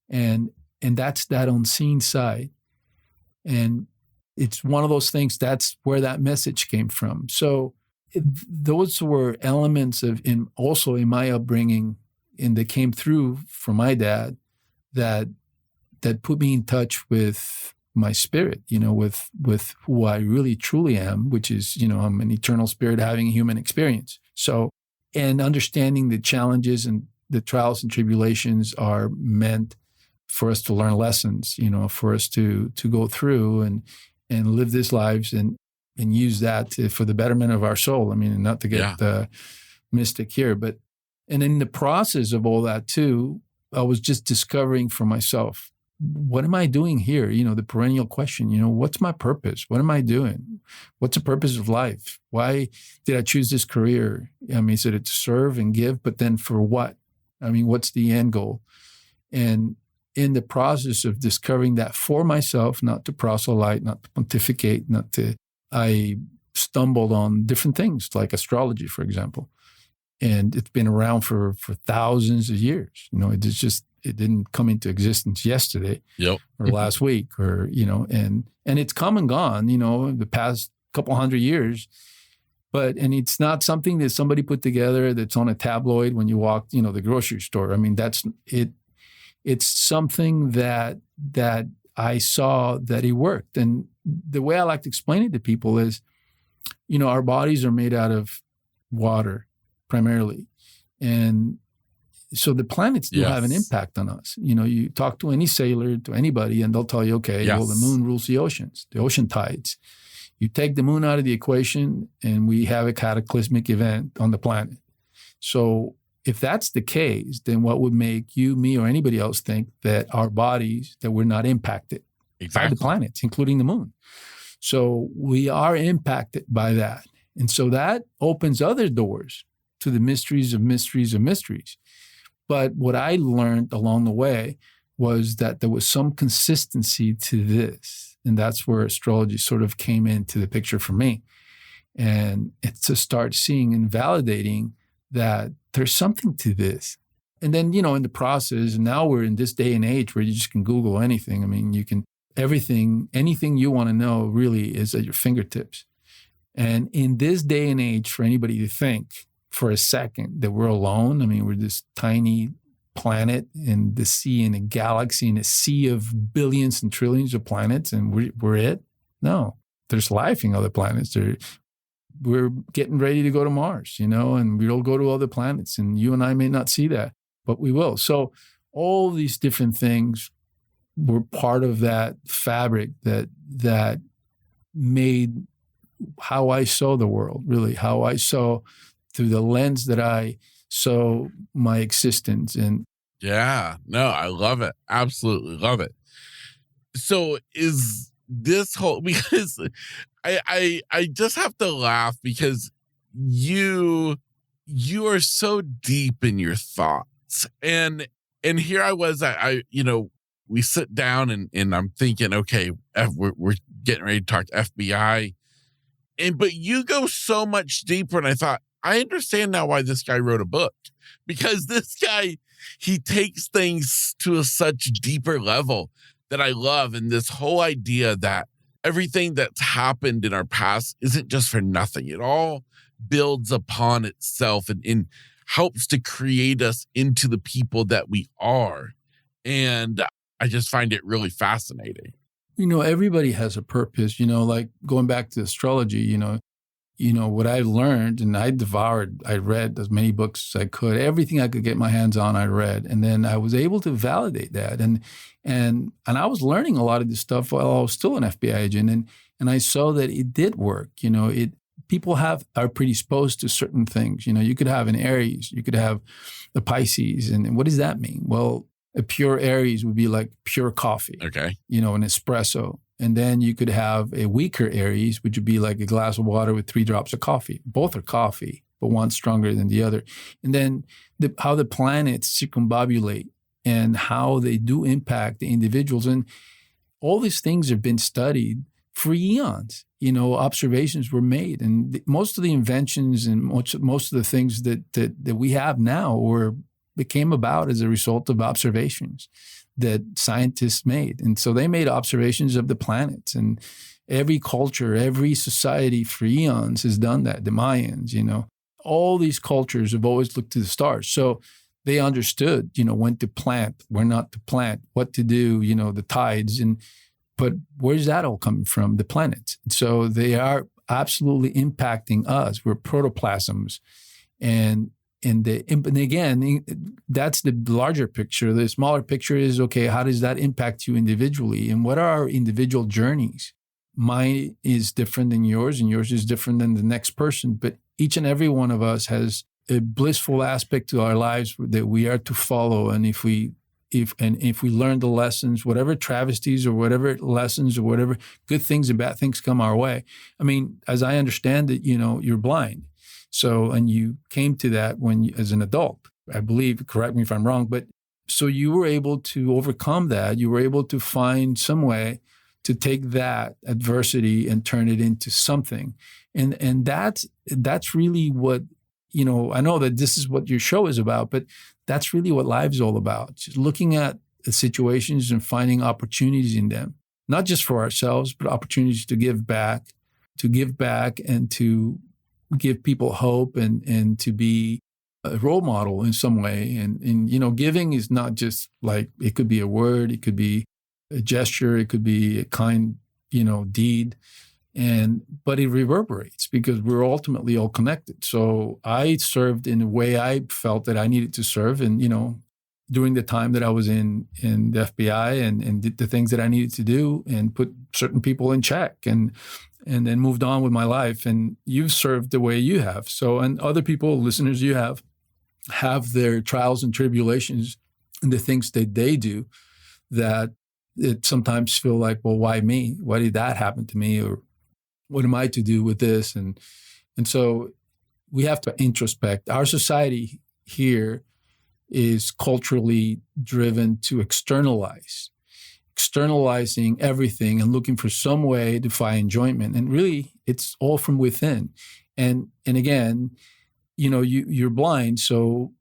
And that's that unseen side. And it's one of those things, that's where that message came from. So those were elements also in my upbringing and that came through from my dad that put me in touch with my spirit, with who I really truly am, which is, I'm an eternal spirit having a human experience. So, and understanding the challenges and the trials and tribulations are meant for us to learn lessons, for us to go through and live these lives and use that for the betterment of our soul. I mean, not to get mystic here, and in the process of all that too, I was just discovering for myself what am I doing here? The perennial question, what's my purpose? What am I doing? What's the purpose of life? Why did I choose this career? Is it to serve and give, but then for what? What's the end goal? And in the process of discovering that for myself, not to proselyte, not to pontificate, I stumbled on different things like astrology, for example. And it's been around for thousands of years. It didn't come into existence yesterday or last week and it's come and gone, the past couple hundred years. And it's not something that somebody put together that's on a tabloid when you walk, the grocery store. That's it. It's something that I saw that it worked. And the way I like to explain it to people is, our bodies are made out of water primarily. And so the planets do have an impact on us. You talk to any sailor, to anybody, and they'll tell you, okay, well, the moon rules the oceans, the ocean tides. You take the moon out of the equation and we have a cataclysmic event on the planet. So if that's the case, then what would make you, me, or anybody else think that our bodies, that we're not impacted by the planets, including the moon? So we are impacted by that. And so that opens other doors to the mysteries of mysteries of mysteries. But what I learned along the way was that there was some consistency to this. And that's where astrology sort of came into the picture for me. And it's to start seeing and validating that there's something to this. And then, in the process, and now we're in this day and age where you just can Google anything. You can, anything you want to know really is at your fingertips. And in this day and age, for anybody to think for a second that we're alone, we're this tiny planet in the sea, in a galaxy, in a sea of billions and trillions of planets, and we're it? No, there's life in other planets. We're getting ready to go to Mars, and we'll go to other planets, and you and I may not see that, but we will. So all these different things were part of that fabric that made how I saw the world, really, how I saw through the lens that I saw my existence. And I love it. Absolutely love it. So is this whole, because I just have to laugh because you are so deep in your thoughts. And here I was, we sit down and I'm thinking, okay, we're getting ready to talk FBI. But you go so much deeper. And I thought, I understand now why this guy wrote a book, because this guy, he takes things to a such deeper level that I love. And this whole idea that everything that's happened in our past isn't just for nothing. It all builds upon itself and helps to create us into the people that we are. And I just find it really fascinating. Everybody has a purpose, like going back to astrology, what I learned, and I read as many books as I could, everything I could get my hands on, I read. And then I was able to validate that. And I was learning a lot of this stuff while I was still an FBI agent. And I saw that it did work. People are predisposed to certain things. You could have an Aries, you could have the Pisces. And what does that mean? Well, a pure Aries would be like pure coffee. Okay. An espresso. And then you could have a weaker Aries, which would be like a glass of water with 3 drops of coffee. Both are coffee, but one's stronger than the other. And then how the planets circumambulate and how they do impact the individuals. And all these things have been studied for eons. Observations were made. And most of the inventions and most of the things that we have now became about as a result of observations that scientists made. And so they made observations of the planets, and every culture, every society for eons has done that. The Mayans, all these cultures have always looked to the stars. So they understood, when to plant, where not to plant, what to do, the tides. But where's that all coming from? The planets. And so they are absolutely impacting us. We're protoplasms. And again, that's the larger picture. The smaller picture is, okay, how does that impact you individually? And what are our individual journeys? Mine is different than yours, and yours is different than the next person. But each and every one of us has a blissful aspect to our lives that we are to follow. And if we if we learn the lessons, whatever travesties or whatever lessons or whatever good things and bad things come our way. I mean, as I understand it, you're blind. So, and you came to that as an adult, I believe, correct me if I'm wrong, but so you were able to overcome that. You were able to find some way to take that adversity and turn it into something. And that's really what, I know that this is what your show is about, but that's really what life's all about. Just looking at the situations and finding opportunities in them, not just for ourselves, but opportunities to give back and to give people hope and to be a role model in some way. And giving is not just like, it could be a word, it could be a gesture, it could be a kind, deed. But it reverberates because we're ultimately all connected. So I served in a way I felt that I needed to serve. And, during the time that I was in the FBI and did the things that I needed to do and put certain people in check and then moved on with my life. And you've served the way you have. So, and other people, listeners you have their trials and tribulations and the things that they do that it sometimes feel like, well, why me? Why did that happen to me? Or what am I to do with this? And so we have to introspect. Our society here is culturally driven to externalizing everything and looking for some way to find enjoyment. And really, it's all from within. And again, you're blind, so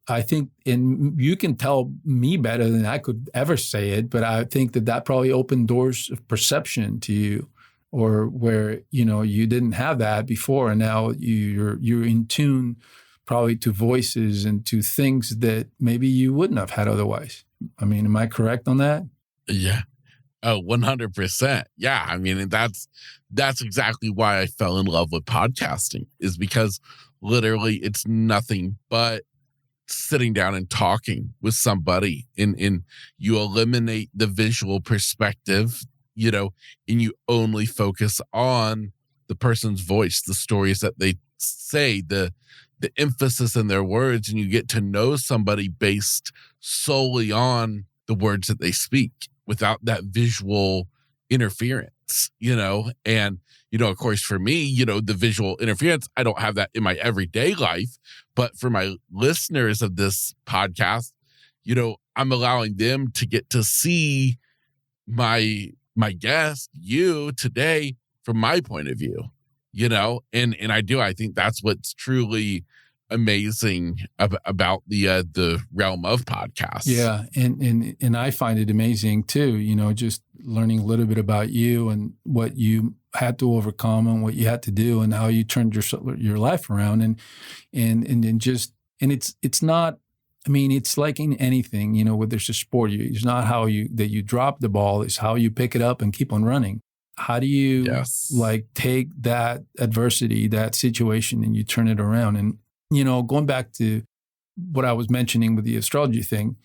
I think, and you can tell me better than I could ever say it, but I think that probably opened doors of perception to you, or where, you didn't have that before. And now you're in tune probably to voices and to things that maybe you wouldn't have had otherwise. I mean, am I correct on that? Yeah. Oh, 100%. Yeah. I mean, that's exactly why I fell in love with podcasting, is because literally it's nothing but sitting down and talking with somebody, and you eliminate the visual perspective, and you only focus on the person's voice, the stories that they say, the emphasis in their words, and you get to know somebody based solely on the words that they speak without that visual interference, and, of course, for me, the visual interference, I don't have that in my everyday life, but for my listeners of this podcast, I'm allowing them to get to see my guest, you, today, from my point of view, and I think that's what's truly amazing about the realm of podcasts. Yeah, and I find it amazing too, just learning a little bit about you and what you had to overcome and what you had to do and how you turned your life around and it's not, I mean, it's like in anything, whether there's a sport, it's not how you drop the ball, it's how you pick it up and keep on running. How do you take that adversity, that situation, and you turn it around? And, going back to what I was mentioning with the astrology thing,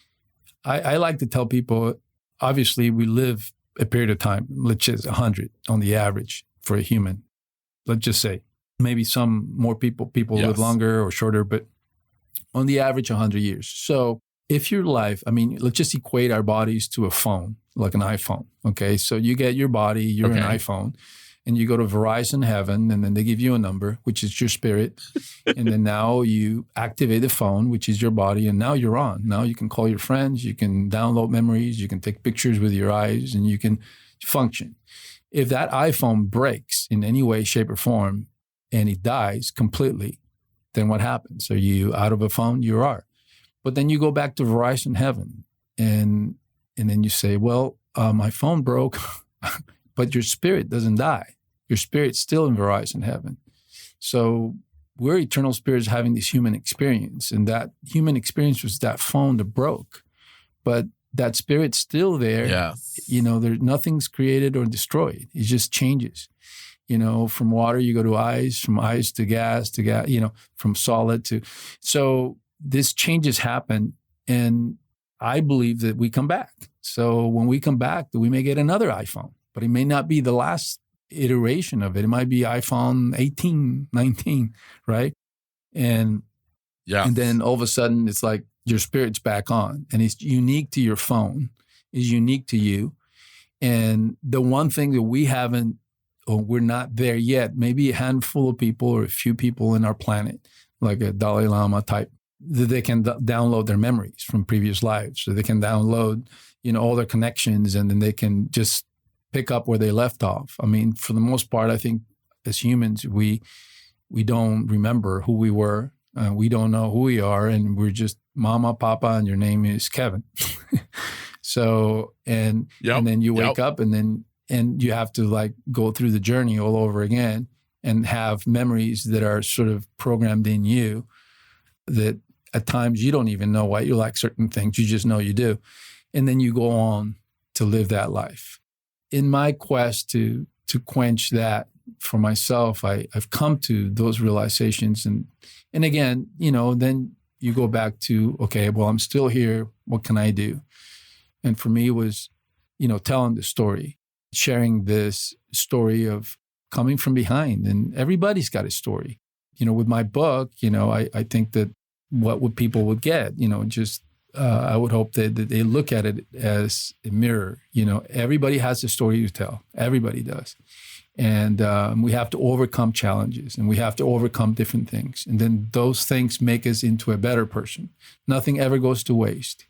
I like to tell people, obviously we live a period of time, let's just 100 on the average for a human. Let's just say maybe some more people live longer or shorter, but on the average 100 years. So if your life, I mean, let's just equate our bodies to a phone, like an iPhone. Okay. So you get your body, you're an iPhone, and you go to Verizon Heaven, and then they give you a number, which is your spirit. And then now you activate the phone, which is your body, and now you're on. Now you can call your friends, you can download memories, you can take pictures with your eyes, and you can function. If that iPhone breaks in any way, shape, or form, and it dies completely, then what happens? Are you out of a phone? You are. But then you go back to Verizon Heaven, and then you say, well, my phone broke, but your spirit doesn't die. Your spirit's still in Verizon Heaven. So we're eternal spirits having this human experience, and that human experience was that phone that broke. But that spirit's still there. Yes. Nothing's created or destroyed. It just changes. From water, you go to ice, from ice to gas, from solid to... So this changes happen, and I believe that we come back. So when we come back, we may get another iPhone, but it may not be the last iteration of it. It might be iPhone 18, 19, right? And then all of a sudden, it's like your spirit's back on, and it's unique to your phone, is unique to you. And the one thing that we haven't, or we're not there yet, maybe a handful of people or a few people in our planet, like a Dalai Lama type, that they can download their memories from previous lives. So they can download, all their connections, and then they can just pick up where they left off. I mean, for the most part, I think as humans, we don't remember who we were. We don't know who we are, and we're just mama, papa, and your name is Kevin. So, and then you wake up, and you have to like go through the journey all over again and have memories that are sort of programmed in you that at times you don't even know why you like certain things. You just know you do. And then you go on to live that life. In my quest to quench that for myself, I've come to those realizations. And again, then you go back to, okay, well, I'm still here. What can I do? And for me, it was, telling the story, sharing this story of coming from behind. And everybody's got a story. With my book, I think that what people would get, I would hope that they look at it as a mirror. Everybody has a story to tell. Everybody does. And we have to overcome challenges, and we have to overcome different things. And then those things make us into a better person. Nothing ever goes to waste.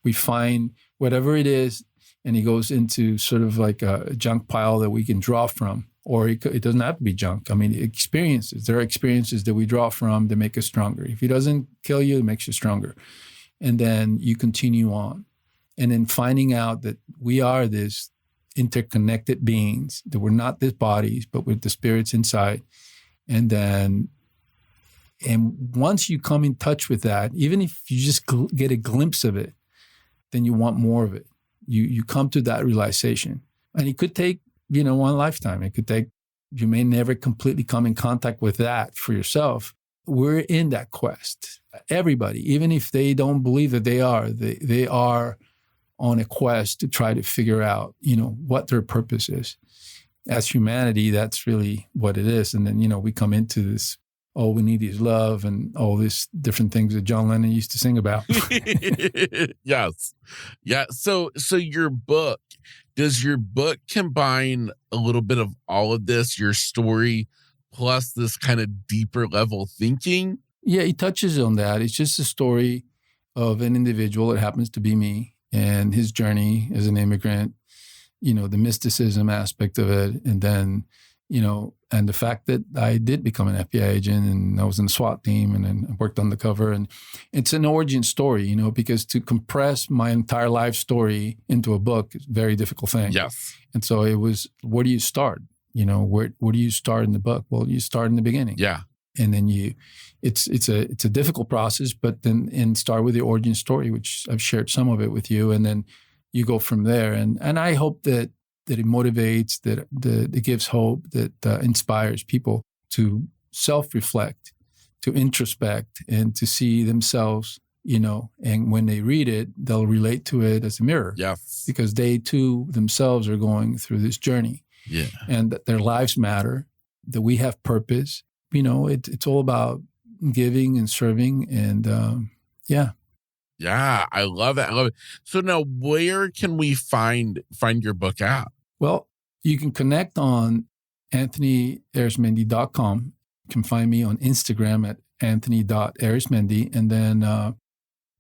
We find whatever it is, and it goes into sort of like a junk pile that we can draw from. Or it doesn't have to be junk. I mean, experiences. There are experiences that we draw from that make us stronger. If it doesn't kill you, it makes you stronger. And then you continue on. And then finding out that we are this interconnected beings, that we're not these bodies, but we're the spirits inside. And once you come in touch with that, even if you just get a glimpse of it, then you want more of it. You come to that realization. And it could take, one lifetime. It could take, you may never completely come in contact with that for yourself. We're in that quest. Everybody, even if they don't believe that they are on a quest to try to figure out, what their purpose is. As humanity, that's really what it is. And then, we come into this, all we need is love and all these different things that John Lennon used to sing about. Yes. Yeah. So does your book combine a little bit of all of this, your story, plus this kind of deeper level thinking? Yeah, it touches on that. It's just a story of an individual that happens to be me and his journey as an immigrant, the mysticism aspect of it. And then, and the fact that I did become an FBI agent, and I was in the SWAT team, and then I worked undercover. And it's an origin story, because to compress my entire life story into a book is a very difficult thing. Yes. And so it was, where do you start? Where do you start in the book? Well, you start in the beginning. Yeah. And then it's a difficult process, but then start with the origin story, which I've shared some of it with you, and then you go from there. And I hope that it motivates, that it gives hope, that inspires people to self-reflect, to introspect, and to see themselves, and when they read it, they'll relate to it as a mirror. Yes. Because they too themselves are going through this journey. Yeah. And that their lives matter, that we have purpose. It's all about giving and serving, and yeah. Yeah, I love it. So now, where can we find your book at? Well, you can connect on anthonyarismendi.com. You can find me on Instagram at anthony.arismendi, and then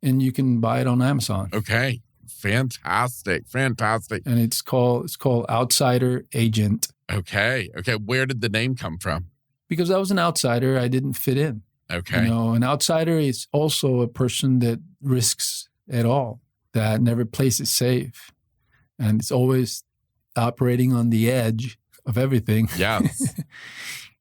and you can buy it on Amazon. Okay, fantastic. And it's called Outsider Agent. Okay. Where did the name come from? Because I was an outsider, I didn't fit in. Okay. An outsider is also a person that risks it all, that never plays it safe, and it's always operating on the edge of everything. Yes.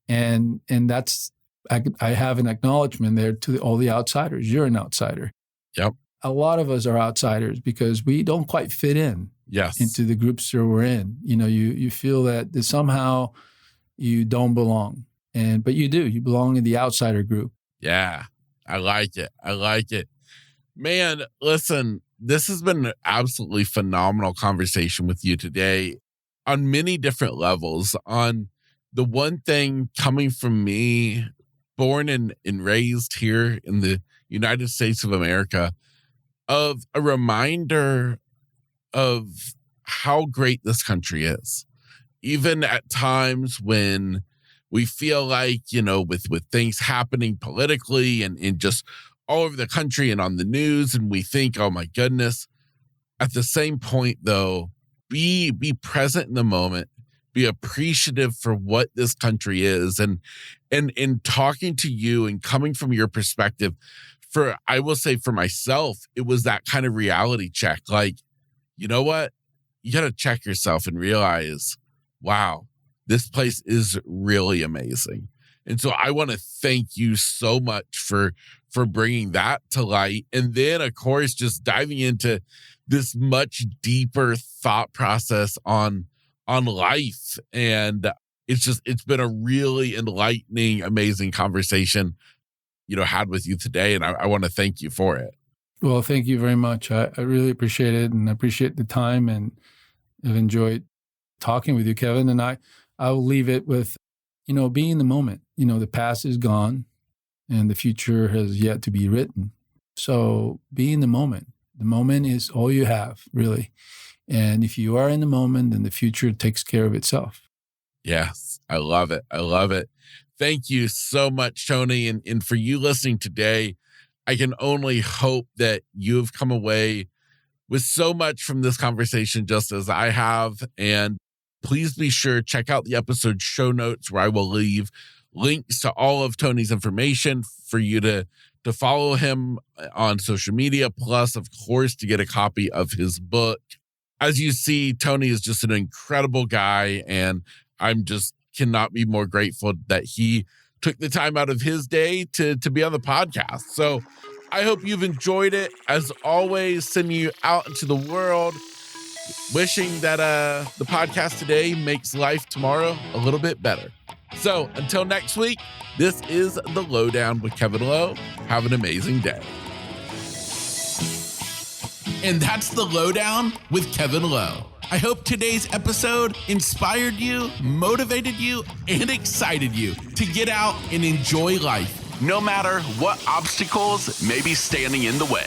and that's, I have an acknowledgement there to all the outsiders. You're an outsider. Yep. A lot of us are outsiders because we don't quite fit in. Yes. Into the groups that we're in. You feel that somehow you don't belong. But you do. You belong in the outsider group. Yeah. I like it. Man, listen, this has been an absolutely phenomenal conversation with you today on many different levels. On the one thing coming from me, born and raised here in the United States of America, of a reminder of how great this country is. Even at times when we feel like, with things happening politically and just all over the country and on the news, and we think, oh my goodness. At the same point, though, be present in the moment, be appreciative for what this country is. And in talking to you and coming from your perspective, I will say for myself, it was that kind of reality check. Like, you know what? You got to check yourself and realize, wow, this place is really amazing. And so I want to thank you so much for bringing that to light. And then, of course, just diving into this much deeper thought process on life. And it's been a really enlightening, amazing conversation, had with you today. And I want to thank you for it. Well, thank you very much. I really appreciate it, and I appreciate the time, and I've enjoyed talking with you, Kevin. And I'll leave it with, be in the moment. The past is gone and the future has yet to be written. So be in the moment. The moment is all you have, really. And if you are in the moment, then the future takes care of itself. Yes, I love it. I love it. Thank you so much, Tony. And for you listening today, I can only hope that you have come away with so much from this conversation, just as I have. And please be sure, check out the episode show notes, where I will leave links to all of Tony's information for you to follow him on social media, plus, of course, to get a copy of his book. As you see, Tony is just an incredible guy, and I'm just cannot be more grateful that he took the time out of his day to be on the podcast. So I hope you've enjoyed it. As always, sending you out into the world, wishing that the podcast today makes life tomorrow a little bit better. So until next week, this is The Lowdown with Kevin Lowe. Have an amazing day. And that's The Lowdown with Kevin Lowe. I hope today's episode inspired you, motivated you, and excited you to get out and enjoy life, no matter what obstacles may be standing in the way.